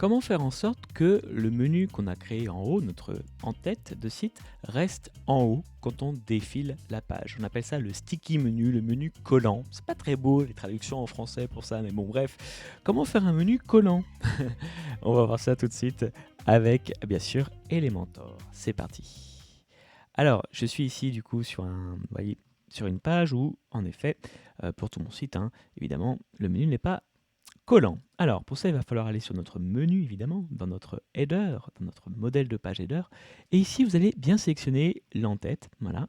Comment faire en sorte que le menu qu'on a créé en haut, notre en-tête de site, reste en haut quand on défile la page? On appelle ça le sticky menu, le menu collant. C'est pas très beau les traductions en français pour ça, mais bon bref. Comment faire un menu collant? On va voir ça tout de suite avec bien sûr Elementor. C'est parti. Alors, je suis ici du coup sur vous voyez, sur une page où, en effet, pour tout mon site, hein, évidemment, le menu n'est pas collant. Alors, pour ça, il va falloir aller sur notre menu, évidemment, dans notre header, dans notre modèle de page header. Et ici, vous allez bien sélectionner l'en-tête, voilà.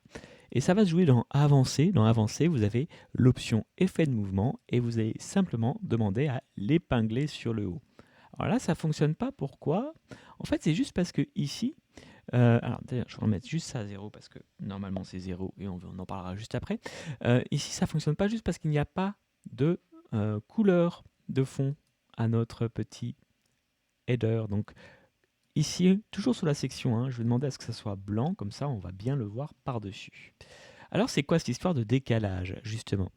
Et ça va se jouer dans Avancer. Dans Avancer, vous avez l'option Effet de mouvement et vous allez simplement demander à l'épingler sur le haut. Alors là, ça ne fonctionne pas. Pourquoi? En fait, c'est juste parce que ici, alors d'ailleurs, je vais remettre juste ça à 0 parce que normalement c'est 0 et on en parlera juste après. Ici, ça ne fonctionne pas juste parce qu'il n'y a pas de couleur de fond à notre petit header. Donc ici, toujours sur la section 1, je vais demander à ce que ça soit blanc, comme ça on va bien le voir par-dessus. Alors c'est quoi cette histoire de décalage, justement?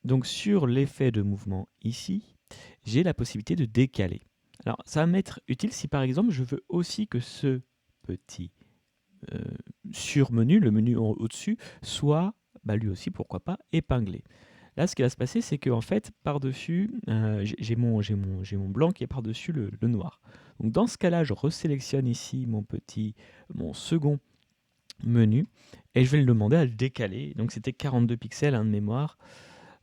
Donc sur l'effet de mouvement ici, j'ai la possibilité de décaler. Alors ça va m'être utile si par exemple je veux aussi que ce petit sur-menu, le menu au-dessus, soit lui aussi, pourquoi pas, épinglé. Là, ce qui va se passer, c'est qu'en fait, par-dessus, j'ai mon blanc qui est par-dessus le noir. Donc dans ce cas-là, je resélectionne ici mon second menu et je vais le demander à le décaler. Donc c'était 42 pixels de mémoire.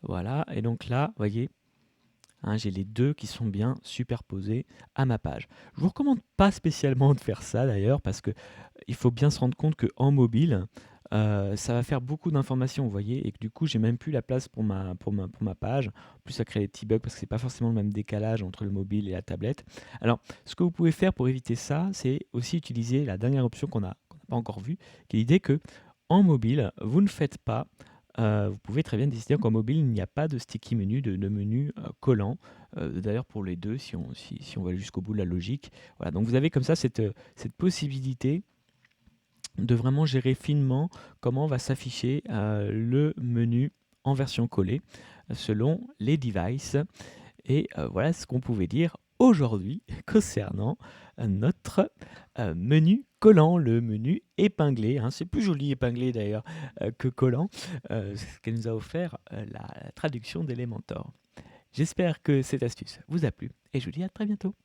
Voilà, et donc là, vous voyez, hein, j'ai les deux qui sont bien superposés à ma page. Je vous recommande pas spécialement de faire ça d'ailleurs, parce que il faut bien se rendre compte qu'en mobile, ça va faire beaucoup d'informations, vous voyez, et que du coup, j'ai même plus la place pour ma page. En plus, ça crée des petits bugs parce que c'est pas forcément le même décalage entre le mobile et la tablette. Alors, ce que vous pouvez faire pour éviter ça, c'est aussi utiliser la dernière option qu'on n'a pas encore vue, qui est l'idée que en mobile, vous ne faites pas vous pouvez très bien décider qu'en mobile, il n'y a pas de sticky menu, de menu collant. D'ailleurs, pour les deux, si on va jusqu'au bout de la logique. Voilà, donc vous avez comme ça cette possibilité de vraiment gérer finement comment va s'afficher le menu en version collée selon les devices. Et voilà ce qu'on pouvait dire aujourd'hui concernant notre menu collant, le menu épinglé, hein. C'est plus joli épinglé d'ailleurs que collant, ce qu'elle nous a offert la traduction d'Elementor. J'espère que cette astuce vous a plu et je vous dis à très bientôt.